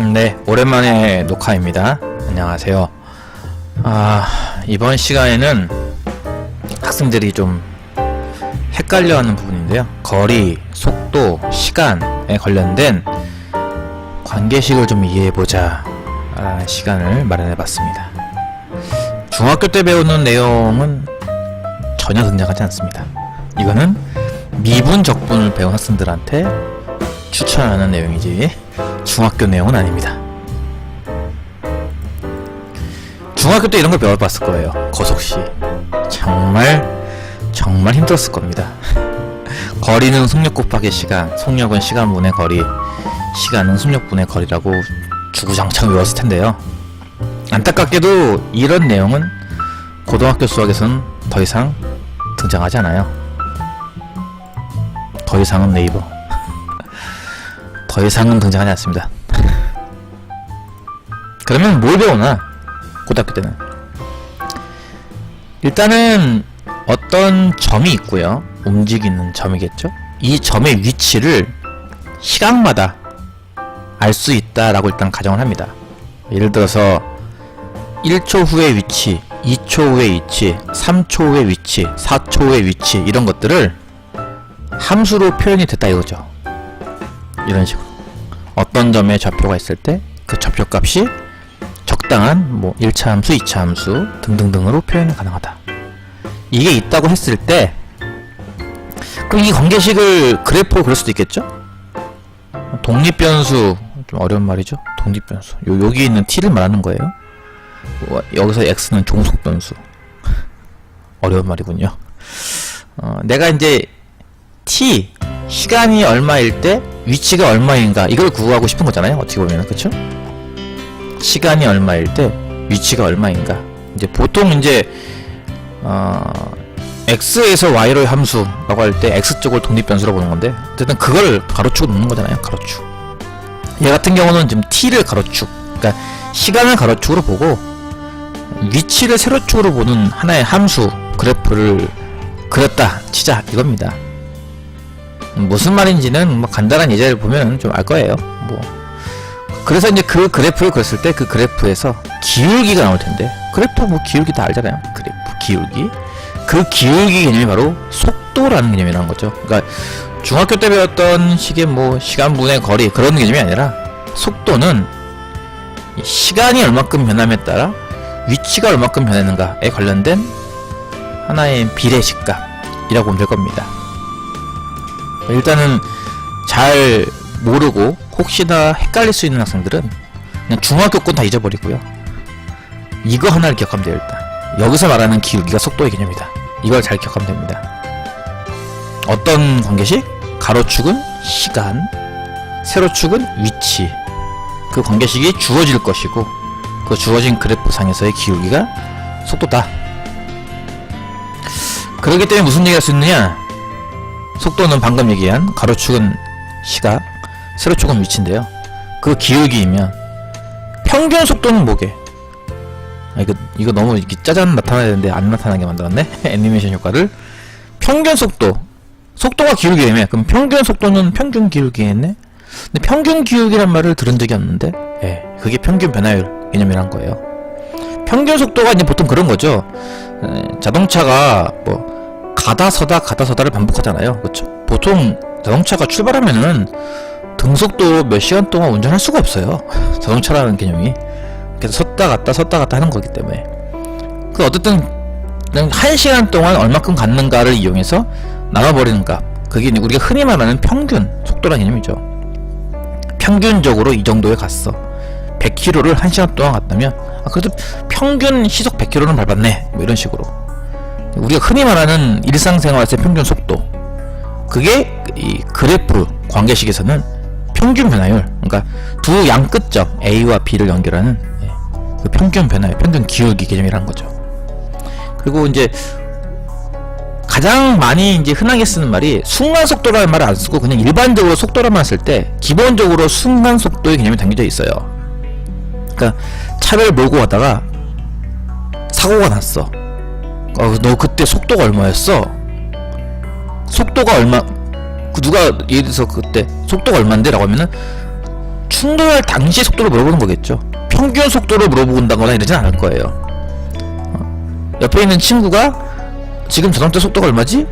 네, 오랜만에 녹화입니다. 안녕하세요. 이번 시간에는 학생들이 좀 헷갈려하는 부분인데요. 거리, 속도, 시간에 관련된 관계식을 좀 이해해보자 라는 시간을 마련해봤습니다. 중학교 때 배우는 내용은 전혀 등장하지 않습니다. 이거는 미분, 적분을 배운 학생들한테 추천하는 내용이지 중학교 내용은 아닙니다. 중학교 때 이런 걸 배워봤을 거예요. 거속시. 정말 힘들었을 겁니다. 거리는 속력 곱하기 시간, 속력은 시간분의 거리, 시간은 속력분의 거리라고 주구장창 외웠을 텐데요. 안타깝게도 이런 내용은 고등학교 수학에서는 더 이상 등장하지 않아요. 더 이상은 네이버. 더 이상은 등장하지 않습니다. 그러면 뭘 배우나? 고등학교 때는 일단은 어떤 점이 있고요. 움직이는 점이겠죠. 이 점의 위치를 시각마다 알 수 있다라고 일단 가정을 합니다. 예를 들어서 1초 후의 위치, 2초 후의 위치, 3초 후의 위치, 4초 후의 위치, 이런 것들을 함수로 표현이 됐다 이거죠. 이런 식으로 어떤 점에 좌표가 있을 때 그 좌표값이 적당한 1차 함수, 2차 함수 등등등으로 표현이 가능하다. 이게 있다고 했을 때 그럼 이 관계식을 그래프로 그릴 수도 있겠죠? 독립변수, 좀 어려운 말이죠. 독립변수. 여기 있는 t를 말하는 거예요. 여기서 x는 종속변수. 어려운 말이군요. 내가 이제 t 시간이 얼마일 때 위치가 얼마인가 이걸 구하고 싶은 거잖아요. 어떻게 보면 그쵸? 시간이 얼마일 때 위치가 얼마인가. 이제 보통 이제 x에서 y로의 함수라고 할 때 x쪽을 독립변수로 보는 건데 어쨌든 그걸 가로축으로 놓는 거잖아요. 가로축. 얘 같은 경우는 지금 t를 가로축, 그러니까 시간을 가로축으로 보고 위치를 세로축으로 보는 하나의 함수 그래프를 그렸다 치자 이겁니다. 무슨 말인지는 간단한 예제를 보면 좀 알 거예요. 그래서 이제 그 그래프를 그렸을 때 그 그래프에서 기울기가 나올 텐데, 그래프 기울기 다 알잖아요. 그래프 기울기. 그 기울기 개념이 바로 속도라는 개념이라는 거죠. 그러니까 중학교 때 배웠던 식의 시간분의 거리 그런 개념이 아니라 속도는 시간이 얼마큼 변함에 따라 위치가 얼마큼 변했는가에 관련된 하나의 비례식값이라고 보면 될 겁니다. 일단은 잘 모르고 혹시나 헷갈릴 수 있는 학생들은 그냥 중학교 건 다 잊어버리고요. 이거 하나를 기억하면 돼요. 일단 여기서 말하는 기울기가 속도의 개념이다. 이걸 잘 기억하면 됩니다. 어떤 관계식? 가로축은 시간, 세로축은 위치. 그 관계식이 주어질 것이고 그 주어진 그래프상에서의 기울기가 속도다. 그렇기 때문에 무슨 얘기할 수 있느냐? 속도는 방금 얘기한 가로축은 시각, 세로축은 위치인데요. 그 기울기이면 평균 속도는 뭐게? 이거 너무 이렇게 짜잔 나타나야 되는데 안 나타나게 만들었네. 애니메이션 효과를. 평균 속도가 기울기라며. 그럼 평균 속도는 평균 기울기겠네. 근데 평균 기울기란 말을 들은 적이 없는데, 그게 평균 변화율 개념이란 거예요. 평균 속도가 이제 보통 그런 거죠. 자동차가 가다 서다를 반복하잖아요. 그렇죠? 보통 자동차가 출발하면은 등속도로 몇 시간 동안 운전할 수가 없어요. 자동차라는 개념이. 그래서 섰다 갔다 하는 거기 때문에. 그 어쨌든 1시간 동안 얼마큼 갔는가를 이용해서 나눠버리는 값. 그게 우리가 흔히 말하는 평균 속도라는 개념이죠. 평균적으로 이 정도에 갔어. 100km를 1시간 동안 갔다면 그래도 평균 시속 100km는 밟았네. 이런 식으로. 우리가 흔히 말하는 일상생활에서의 평균 속도. 그게 이 그래프 관계식에서는 평균 변화율, 그러니까 두 양 끝점 A와 B를 연결하는 그 평균 변화율, 평균 기울기 개념이라는 거죠. 그리고 이제 가장 많이 이제 흔하게 쓰는 말이 순간 속도라는 말을 안 쓰고 그냥 일반적으로 속도라만 쓸 때 기본적으로 순간 속도의 개념이 담겨져 있어요. 그러니까 차를 몰고 가다가 사고가 났어. 너 그때 속도가 얼마였어? 속도가 얼마? 누가 예를 들어서 그때 속도가 얼마인데? 라고 하면은 충돌할 당시 속도를 물어보는 거겠죠. 평균 속도를 물어본다거나 이러진 않을 거예요. 옆에 있는 친구가 지금 자동차 속도가 얼마지?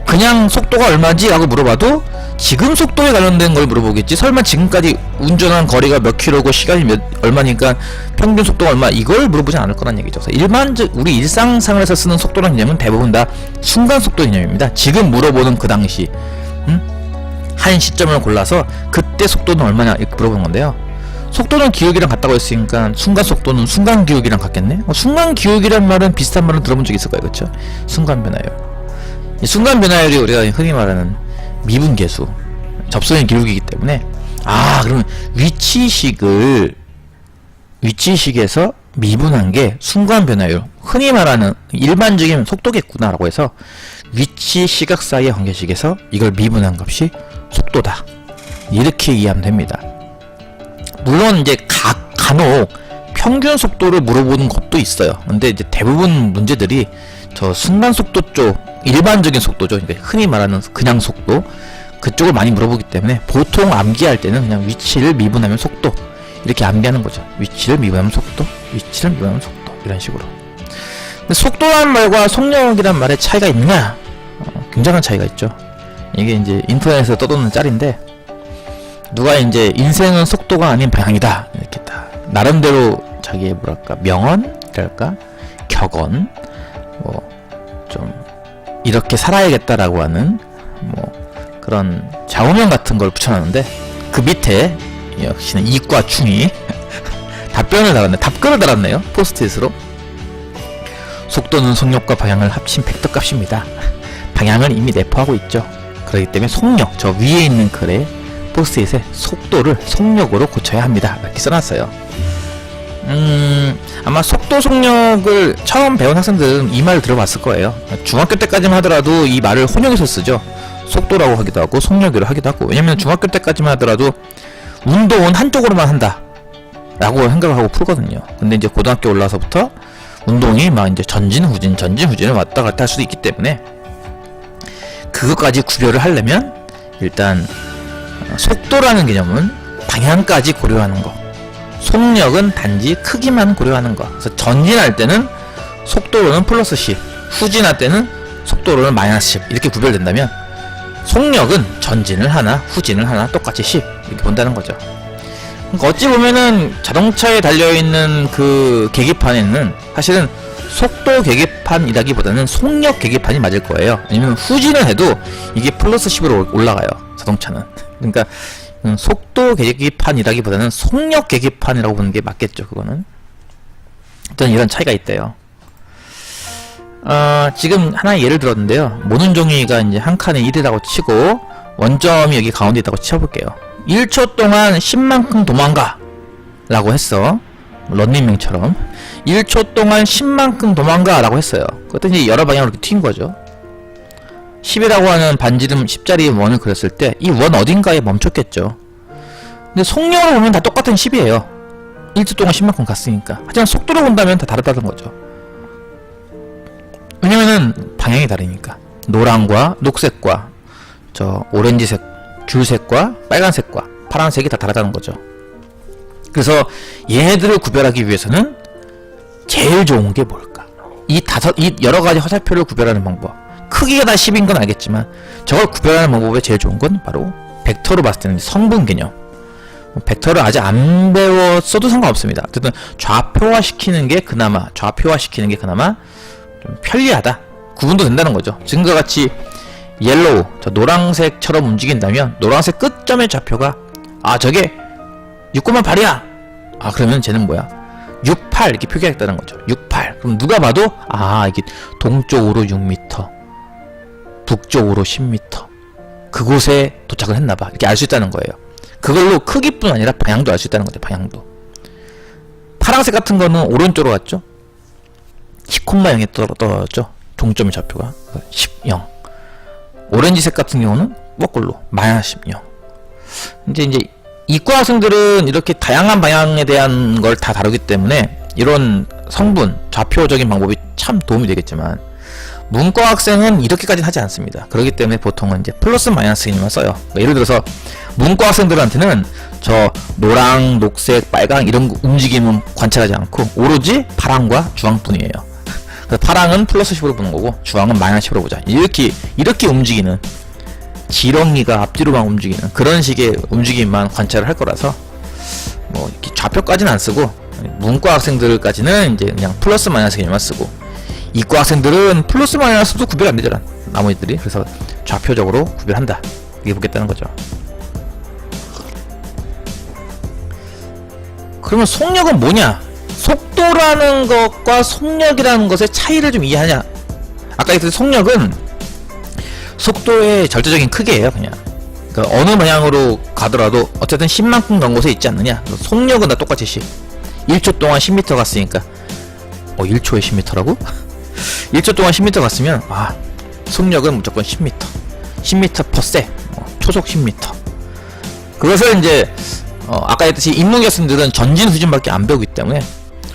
그냥 속도가 얼마지? 라고 물어봐도 지금 속도에 관련된 걸 물어보겠지. 설마 지금까지 운전한 거리가 몇 킬로고 시간이 얼마니까 평균 속도가 얼마, 이걸 물어보지 않을 거란 얘기죠. 그래서 우리 일상생활에서 쓰는 속도라는 개념은 대부분 다 순간 속도 개념입니다. 지금 물어보는 그 당시 한 시점을 골라서 그때 속도는 얼마냐 이렇게 물어보는 건데요. 속도는 기울기랑 같다고 했으니까 순간 속도는 순간 기울기랑 같겠네. 순간 기울기란 말은 비슷한 말은 들어본 적 있을 거예요, 그렇죠? 순간 변화율. 이 순간 변화율이 우리가 흔히 말하는 미분계수, 접선의 기울기이기 때문에, 그러면 위치식에서 미분한 게 순간 변화율, 흔히 말하는 일반적인 속도겠구나라고 해서 위치 시각 사이의 관계식에서 이걸 미분한 값이 속도다, 이렇게 이해하면 됩니다. 물론 이제 간혹 평균 속도를 물어보는 것도 있어요. 근데 이제 대부분 문제들이 저 순간 속도 쪽, 일반적인 속도죠. 그러니까 흔히 말하는 그냥 속도, 그쪽을 많이 물어보기 때문에 보통 암기할 때는 그냥 위치를 미분하면 속도, 이렇게 암기하는 거죠. 위치를 미분하면 속도, 위치를 미분하면 속도, 이런 식으로. 근데 속도란 말과 속력이란 말의 차이가 있냐? 굉장한 차이가 있죠. 이게 이제 인터넷에서 떠도는 짤인데, 누가 이제 인생은 속도가 아닌 방향이다, 이렇게 다 나름대로 자기의 뭐랄까 명언이랄까 격언, 뭐 좀 이렇게 살아야겠다라고 하는 뭐 그런 좌우명 같은 걸 붙여놨는데, 그 밑에 역시나 이과 충이 답글을 달았네요. 포스트잇으로. 속도는 속력과 방향을 합친 벡터 값입니다. 방향은 이미 내포하고 있죠. 그렇기 때문에 속력, 저 위에 있는 글에 포스트잇에 속도를 속력으로 고쳐야 합니다, 이렇게 써놨어요. 아마 속도 속력을 처음 배운 학생들은 이 말을 들어봤을 거예요. 중학교 때까지만 하더라도 이 말을 혼용해서 쓰죠. 속도라고 하기도 하고 속력이라고 하기도 하고. 왜냐면 중학교 때까지만 하더라도 운동은 한쪽으로만 한다 라고 생각을 하고 풀거든요. 근데 이제 고등학교 올라서부터 운동이 막 이제 전진 후진을 왔다 갔다 할 수도 있기 때문에 그것까지 구별을 하려면 일단 속도라는 개념은 방향까지 고려하는 거, 속력은 단지 크기만 고려하는 거. 그래서 전진할 때는 속도로는 플러스 10, 후진할 때는 속도로는 마이너스 10, 이렇게 구별된다면 속력은 전진을 하나 후진을 하나 똑같이 10 이렇게 본다는 거죠. 그러니까 어찌 보면은 자동차에 달려있는 그 계기판에는 사실은 속도 계기판이라기보다는 속력 계기판이 맞을 거예요. 왜냐면 후진을 해도 이게 플러스 10으로 올라가요, 자동차는. 그러니까 속도 계기판이라기보다는 속력 계기판이라고 보는 게 맞겠죠, 그거는. 어떤 이런 차이가 있대요. 지금 하나의 예를 들었는데요. 모는 종이가 이제 한 칸에 1이라고 치고 원점이 여기 가운데 있다고 쳐볼게요. 1초 동안 10만큼 도망가 라고 했어. 런닝맨처럼 1초 동안 10만큼 도망가 라고 했어요. 그랬더니 여러 방향으로 이렇게 튄 거죠. 10이라고 하는 반지름 10자리 원을 그렸을 때 이 원 어딘가에 멈췄겠죠. 근데 속력으로 보면 다 똑같은 10이에요 1초 동안 10만큼 갔으니까. 하지만 속도로 본다면 다 다르다는 거죠. 왜냐면은 방향이 다르니까. 노랑과 녹색과 저 오렌지색 귤색과 빨간색과 파란색이 다 다르다는 거죠. 그래서 얘네들을 구별하기 위해서는 제일 좋은 게 뭘까? 이 여러 가지 화살표를 구별하는 방법. 크기가 다 10인 건 알겠지만 저걸 구별하는 방법에 제일 좋은 건 바로 벡터로 봤을 때는 성분 개념. 벡터를 아직 안 배웠어도 상관없습니다. 어쨌든 좌표화시키는 게 그나마 좀 편리하다, 구분도 된다는 거죠. 지금과 같이 옐로우, 저 노란색처럼 움직인다면 노란색 끝점의 좌표가 저게 6,8이야. 그러면 쟤는 뭐야? 68 이렇게 표기하겠다는 거죠. 68. 그럼 누가 봐도 이게 동쪽으로 6m, 북쪽으로 10m, 그곳에 도착을 했나봐, 이렇게 알 수 있다는 거예요. 그걸로 크기뿐 아니라 방향도 알 수 있다는 거죠. 방향도. 파란색 같은 거는 오른쪽으로 갔죠. 10,0에 떨어졌죠. 동점의 좌표가 10, 0. 오렌지색 같은 경우는 거꾸로 마이너스 10, 0. 이제 이과 학생들은 이렇게 다양한 방향에 대한 걸 다 다루기 때문에 이런 성분, 좌표적인 방법이 참 도움이 되겠지만 문과 학생은 이렇게까지는 하지 않습니다. 그렇기 때문에 보통은 이제 플러스 마이너스 개념만 써요. 그러니까 예를 들어서 문과 학생들한테는 저 노랑, 녹색, 빨강 이런 움직임은 관찰하지 않고 오로지 파랑과 주황뿐이에요. 그래서 파랑은 플러스 10으로 보는 거고 주황은 마이너스 10으로 보자. 이렇게 움직이는, 지렁이가 앞뒤로만 움직이는 그런 식의 움직임만 관찰을 할 거라서 뭐 이렇게 좌표까지는 안 쓰고, 문과 학생들까지는 이제 그냥 플러스 마이너스 개념만 쓰고, 이과 학생들은 플러스 마이너스도 구별 안 되잖아, 나머지들이. 그래서 좌표적으로 구별한다, 이게 보겠다는 거죠. 그러면 속력은 뭐냐? 속도라는 것과 속력이라는 것의 차이를 좀 이해하냐? 아까 얘기했던 속력은 속도의 절대적인 크기예요, 그냥. 그러니까 어느 방향으로 가더라도 어쨌든 10만큼 간 곳에 있지 않느냐? 속력은 다 똑같이 10. 1초 동안 10m 갔으니까 1초에 10m라고? 1초 동안 10m 갔으면 속력은 무조건 10m 10m/s, 초속 10m. 그것을 이제 아까 했듯이 인문계 학생들은 전진 수준밖에 안 배우기 때문에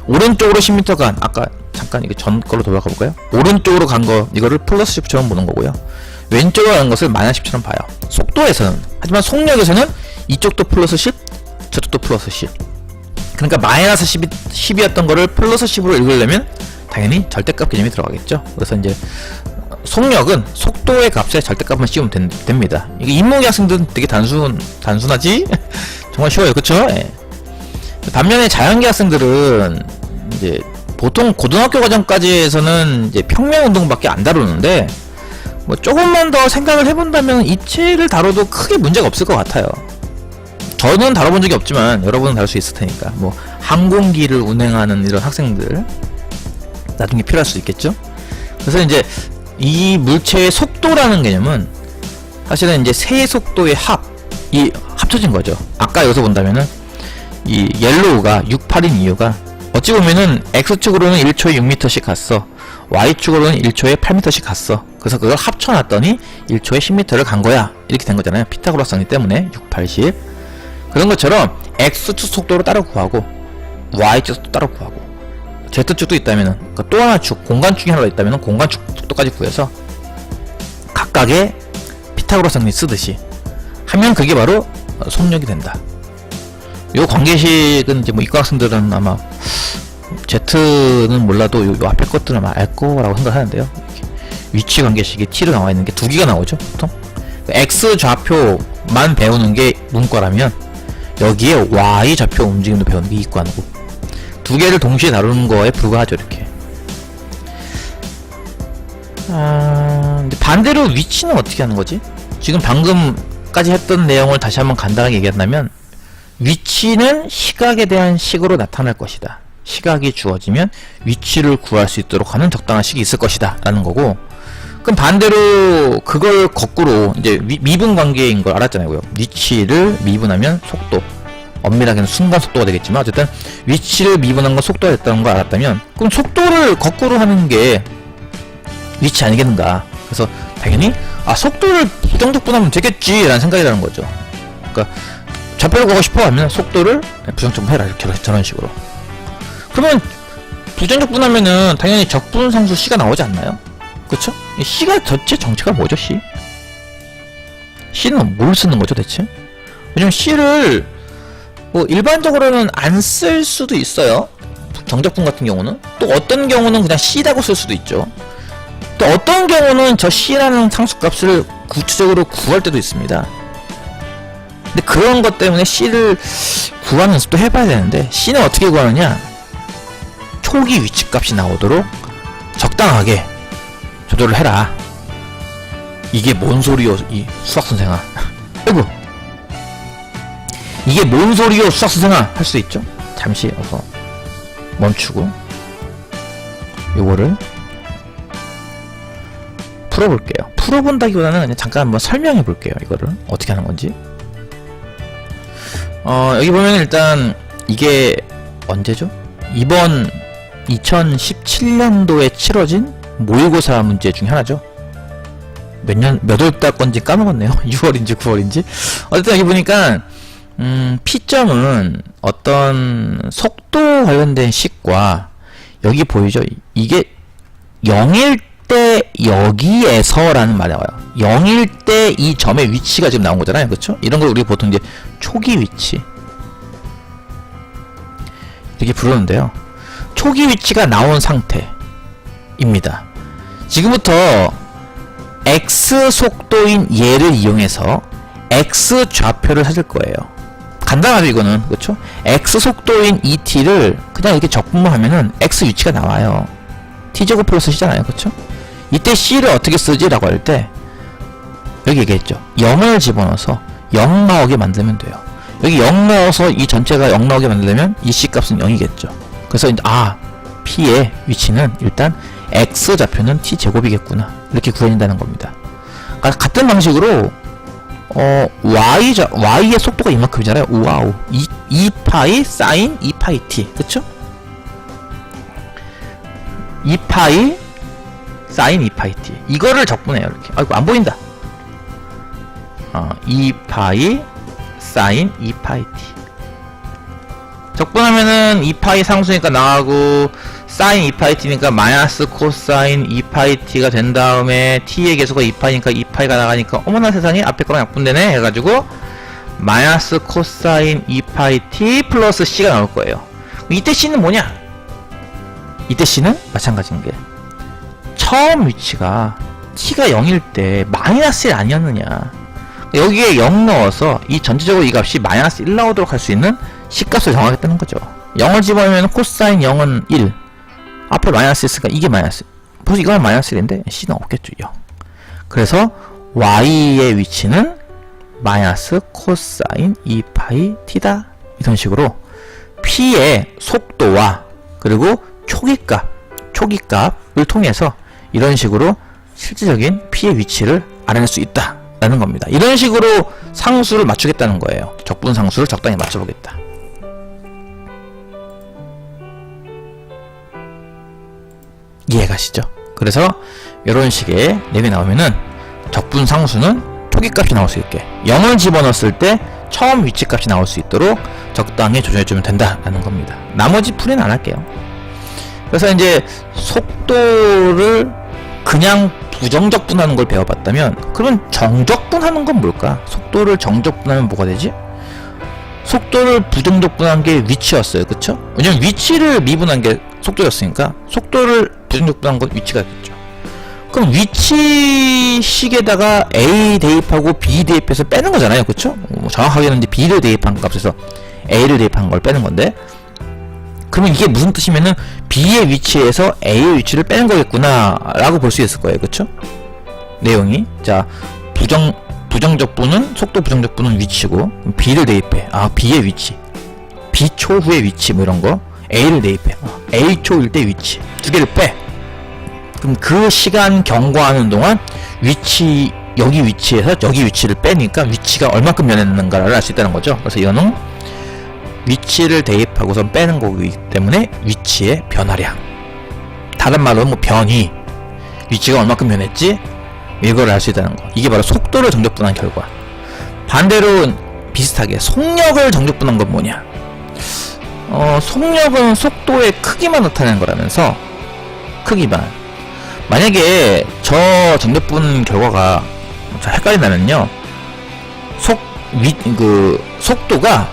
오른쪽으로 10m 간, 아까 잠깐 이게 전 걸로 돌아가 볼까요? 오른쪽으로 간 거 이거를 플러스 10처럼 보는 거고요, 왼쪽으로 가는 것을 마이너스 10처럼 봐요, 속도에서는. 하지만 속력에서는 이쪽도 플러스 10, 저쪽도 플러스 10. 그러니까 마이너스 10이었던 거를 플러스 10으로 읽으려면 당연히 절대값 개념이 들어가겠죠. 그래서 이제 속력은 속도의 값에 절대값만 씌우면 됩니다. 이게 인문계 학생들은 되게 단순하지? 정말 쉬워요, 그쵸? 예. 반면에 자연계 학생들은 이제 보통 고등학교 과정까지에서는 이제 평면운동밖에 안 다루는데, 뭐 조금만 더 생각을 해본다면 입체를 다뤄도 크게 문제가 없을 것 같아요. 저는 다뤄본 적이 없지만 여러분은 다룰 수 있을 테니까, 뭐 항공기를 운행하는 이런 학생들 나중에 필요할 수 있겠죠. 그래서 이제 이 물체의 속도라는 개념은 사실은 이제 세 속도의 이 합쳐진 거죠. 아까 여기서 본다면은 이 옐로우가 68인 이유가 어찌 보면은 X축으로는 1초에 6m씩 갔어, Y축으로는 1초에 8m씩 갔어. 그래서 그걸 합쳐놨더니 1초에 10m를 간 거야, 이렇게 된 거잖아요. 피타고라스 정리 때문에 6, 80. 그런 것처럼 X축 속도로 따로 구하고 Y축 속도 따로 구하고 Z축도 있다면은, 그러니까 또 하나 축, 공간축이 하나 있다면은 공간축 속도까지 구해서 각각의 피타고라스 정리 쓰듯이 하면 그게 바로 속력이 된다. 요 관계식은 이제 뭐 이과 학생들은 아마 Z는 몰라도 요 앞에 것들은 아마 알 거라고 생각하는데요. 위치 관계식이 T로 나와 있는 게 두 개가 나오죠, 보통. X 좌표만 배우는 게 문과라면 여기에 Y 좌표 움직임도 배우는 게 이과고, 두 개를 동시에 다루는 거에 불과하죠, 이렇게. 근데 반대로 위치는 어떻게 하는 거지? 지금 방금까지 했던 내용을 다시 한번 간단하게 얘기한다면, 위치는 시각에 대한 식으로 나타날 것이다. 시각이 주어지면 위치를 구할 수 있도록 하는 적당한 식이 있을 것이다 라는 거고, 그럼 반대로 그걸 거꾸로 이제 미분 관계인 걸 알았잖아요. 위치를 미분하면 속도, 엄밀하게는 순간 속도가 되겠지만 어쨌든 위치를 미분한 건 속도가 됐다는 걸 알았다면, 그럼 속도를 거꾸로 하는 게 위치 아니겠는가. 그래서 당연히 속도를 부정적분하면 되겠지 라는 생각이 나는 거죠. 그러니까 좌표를 구하고 싶어 하면 속도를 부정적분해라, 이렇게 저런 식으로. 그러면 부정적분하면은 당연히 적분상수 C가 나오지 않나요? 그쵸? C가 전체 정체가 뭐죠, C? C는 뭘 쓰는 거죠, 대체? 왜냐면 C를 뭐 일반적으로는 안 쓸 수도 있어요, 정적분 같은 경우는. 또 어떤 경우는 그냥 C라고 쓸 수도 있죠. 또 어떤 경우는 저 C라는 상수값을 구체적으로 구할 때도 있습니다. 근데 그런 것 때문에 C를 구하는 연습도 해봐야 되는데, C는 어떻게 구하느냐, 초기 위치값이 나오도록 적당하게 조절을 해라. 이게 뭔 소리요, 이 수학선생아. 아이고, 이게 뭔 소리요, 수학선생아 할 수 있죠. 잠시 어서 멈추고 요거를 풀어볼게요. 풀어본다기보다는 그냥 잠깐 한번 설명해 볼게요. 이거를 어떻게 하는 건지. 여기 보면 일단 이게 언제죠? 이번 2017년도에 치러진 모의고사 문제 중에 하나죠. 몇 월 달 건지 까먹었네요. 6월인지 9월인지. 어쨌든 여기 보니까 P점은 어떤 속도 관련된 식과, 여기 보이죠? 이게 0일 때 여기에서 라는 말이 나와요. 0일 때 이 점의 위치가 지금 나온 거잖아요. 그쵸? 이런 걸 우리가 보통 이제 초기 위치 이렇게 부르는데요. 초기 위치가 나온 상태입니다. 지금부터 x 속도인 얘를 이용해서 x 좌표를 찾을 거예요. 간단하죠 이거는. 그쵸? x 속도인 et를 그냥 이렇게 적분하면은 x 위치가 나와요. t제곱 플러스 c잖아요. 그쵸? 이때 c를 어떻게 쓰지? 라고 할 때 여기 얘기했죠. 0을 집어넣어서 0 나오게 만들면 돼요. 여기 0 넣어서 이 전체가 0 나오게 만들려면 이 c 값은 0이겠죠. 그래서 이제 p의 위치는 일단 x 좌표는 t제곱이겠구나 이렇게 구해진다는 겁니다. 그러니까 같은 방식으로 y의 속도가 이만큼이잖아요. 우와우 2파이 사인 2파이 t 그쵸? 2파이 사인 2파이 t 이거를 적분해요. 이렇게 아이고 안 보인다. 2파이 사인 2파이 t 적분하면은 2파이 상수니까 나가고 사인 2파이 t니까 마이너스 코사인 2파이 t가 된 다음에 t의 계수가 2파이니까 2파이가 나가니까 어머나 세상에 앞에 거랑 약분되네 해가지고 마이너스 코사인 2파이 t 플러스 c가 나올 거예요. 이때 c는 뭐냐? 이때 c는 마찬가지인 게 처음 위치가 t가 0일 때 마이너스 1 아니었느냐. 여기에 0 넣어서 이 전체적으로 이 값이 마이너스 1 나오도록 할 수 있는 C값을 정하겠다는 거죠. 0을 집어넣으면 코사인 0은 1 앞에 마이너스 있으니까 이게 마이너스 벌써 이거는 마이너스 1인데 C는 없겠죠. 0. 그래서 Y의 위치는 마이너스 코사인 2파이 T다. 이런 식으로 P의 속도와 그리고 초기값을 통해서 이런 식으로 실질적인 P의 위치를 알아낼 수 있다 라는 겁니다. 이런 식으로 상수를 맞추겠다는 거예요. 적분 상수를 적당히 맞춰보겠다. 이해가시죠? 그래서 이런 식의 내용이 나오면은 적분 상수는 초기값이 나올 수 있게 0을 집어넣었을 때 처음 위치값이 나올 수 있도록 적당히 조정해주면 된다라는 겁니다. 나머지 풀이는 안 할게요. 그래서 이제 속도를 그냥 부정적분하는 걸 배워봤다면 그러면 정적분하는 건 뭘까? 속도를 정적분하면 뭐가 되지? 속도를 부정적분한 게 위치였어요. 그쵸? 왜냐면 위치를 미분한 게 속도였으니까 속도를 부정적분한 건 위치가 됐죠. 그럼 위치식에다가 A 대입하고 B 대입해서 빼는 거잖아요. 그쵸? 정확하게는 이제 B를 대입한 값에서 A를 대입한 걸 빼는 건데 그러면 이게 무슨 뜻이면은 B의 위치에서 A의 위치를 빼는 거겠구나 라고 볼 수 있을 거예요. 그쵸? 내용이 자 부정적분은 속도 부정적분은 위치고 B를 대입해 B의 위치 B 초후의 위치 뭐 이런거 A를 대입해 A 초일 때 위치 두 개를 빼 그럼 그 시간 경과하는 동안 위치 여기 위치에서 여기 위치를 빼니까 위치가 얼마큼 변했는가를 알 수 있다는 거죠. 그래서 이거는 위치를 대입하고선 빼는 거기 때문에 위치의 변화량 다른 말로 뭐 변이 위치가 얼마큼 변했지 이걸 알 수 있다는 거. 이게 바로 속도를 정적분한 결과. 반대로 비슷하게 속력을 정적분한 건 뭐냐? 속력은 속도의 크기만 나타내는 거라면서 크기만. 만약에 저 정적분 결과가 헷갈린다면요. 속도가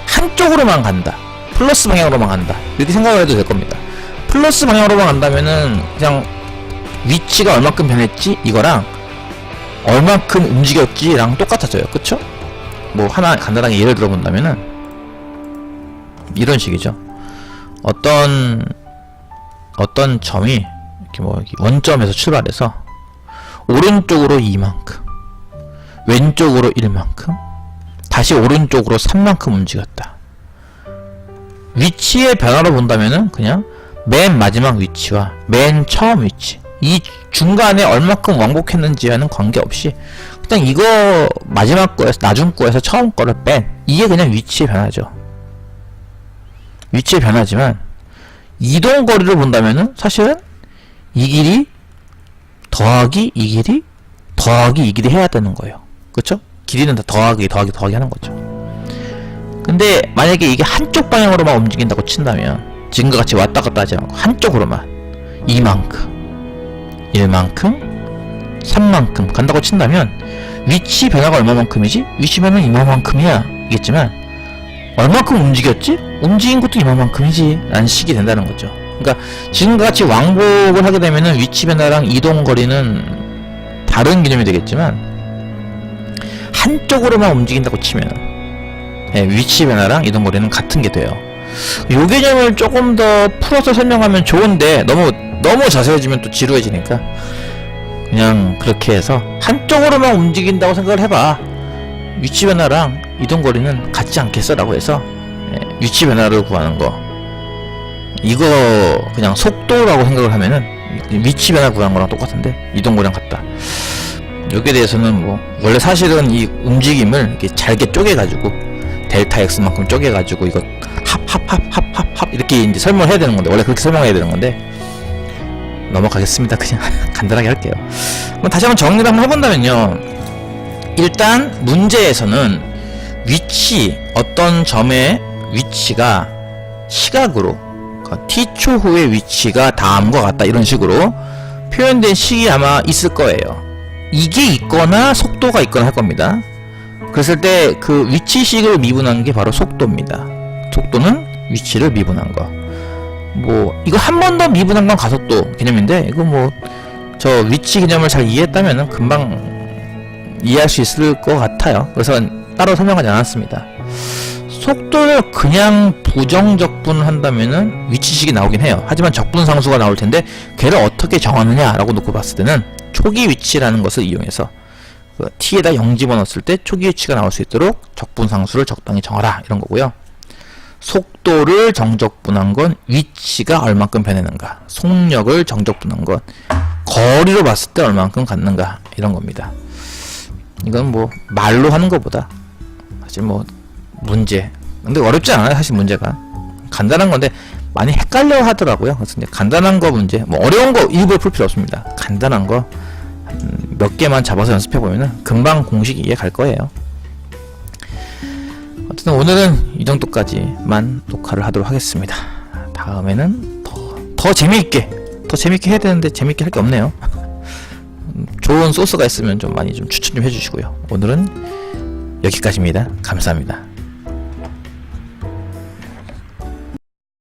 한쪽으로만 간다. 플러스 방향으로만 간다. 이렇게 생각을 해도 될 겁니다. 플러스 방향으로만 간다면은 그냥 위치가 얼마큼 변했지 이거랑 얼마큼 움직였지랑 똑같아져요. 그쵸? 뭐 하나 간단하게 예를 들어본다면은 이런 식이죠. 어떤 점이 이렇게 뭐 원점에서 출발해서 오른쪽으로 2만큼 왼쪽으로 1만큼 다시 오른쪽으로 3만큼 움직였다. 위치의 변화로 본다면은 그냥 맨 마지막 위치와 맨 처음 위치 이 중간에 얼마큼 왕복했는지와는 관계없이 그냥 이거 마지막 거에서 나중 거에서 처음 거를 뺀 이게 그냥 위치의 변화죠. 위치의 변화지만 이동 거리를 본다면은 사실은 이 길이 더하기 이 길이 더하기 이 길이 해야 되는 거예요. 그쵸? 길이는 다 더하기 하는 거죠. 근데 만약에 이게 한쪽 방향으로만 움직인다고 친다면 지금과 같이 왔다 갔다 하지 않고 한쪽으로만 이만큼 1만큼 3만큼 간다고 친다면 위치 변화가 얼마만큼이지? 위치 변화는 이만큼이야 이겠지만 얼마큼 움직였지? 움직인 것도 이만큼이지 라는 식이 된다는 거죠. 그러니까 지금과 같이 왕복을 하게 되면은 위치 변화랑 이동 거리는 다른 개념이 되겠지만 한쪽으로만 움직인다고 치면 위치 변화랑 이동 거리는 같은 게 돼요. 요 개념을 조금 더 풀어서 설명하면 좋은데 너무 자세해지면 또 지루해지니까 그냥 그렇게 해서 한쪽으로만 움직인다고 생각을 해봐. 위치 변화랑 이동 거리는 같지 않겠어 라고 해서 위치 변화를 구하는 거, 이거 그냥 속도라고 생각을 하면은 위치 변화 구하는 거랑 똑같은데 이동 거리랑 같다. 여기에 대해서는 뭐 원래 사실은 이 움직임을 이렇게 잘게 쪼개가지고 델타 X만큼 쪼개가지고 이거 합 이렇게 이제 설명을 해야 되는 건데, 원래 그렇게 설명해야 되는 건데 넘어가겠습니다. 그냥 간단하게 할게요. 그럼 다시 한번 정리를 한번 해본다면요, 일단 문제에서는 위치, 어떤 점의 위치가 시각으로 t초 후의 위치가 다음과 같다 이런 식으로 표현된 식이 아마 있을 거예요. 이게 있거나 속도가 있거나 할 겁니다. 그랬을 때 그 위치식을 미분한 게 바로 속도입니다. 속도는 위치를 미분한 거. 뭐 이거 한 번 더 미분한 건 가속도 개념인데, 이거 뭐 저 위치 개념을 잘 이해했다면은 금방 이해할 수 있을 것 같아요. 그래서 따로 설명하지 않았습니다. 속도를 그냥 부정적분을 한다면은 위치식이 나오긴 해요. 하지만 적분상수가 나올 텐데 걔를 어떻게 정하느냐라고 놓고 봤을 때는 초기 위치라는 것을 이용해서 t에다 0 집어넣었을 때 초기 위치가 나올 수 있도록 적분상수를 적당히 정하라 이런 거고요. 속도를 정적분한 건 위치가 얼만큼 변했는가, 속력을 정적분한 건 거리로 봤을 때 얼만큼 갔는가 이런 겁니다. 이건 뭐 말로 하는 것보다 사실 뭐 문제, 근데 어렵지 않아요. 사실 문제가 간단한 건데 많이 헷갈려 하더라고요. 그래서 이제 간단한 거 문제, 뭐 어려운 거 일부러 풀 필요 없습니다. 간단한 거 몇 개만 잡아서 연습해 보면은 금방 공식 이해 갈 거예요. 어쨌든 오늘은 이 정도까지만 녹화를 하도록 하겠습니다. 다음에는 더 재미있게 해야 되는데 재미있게 할 게 없네요. 좋은 소스가 있으면 좀 많이 좀 추천 좀 해주시고요. 오늘은 여기까지입니다. 감사합니다.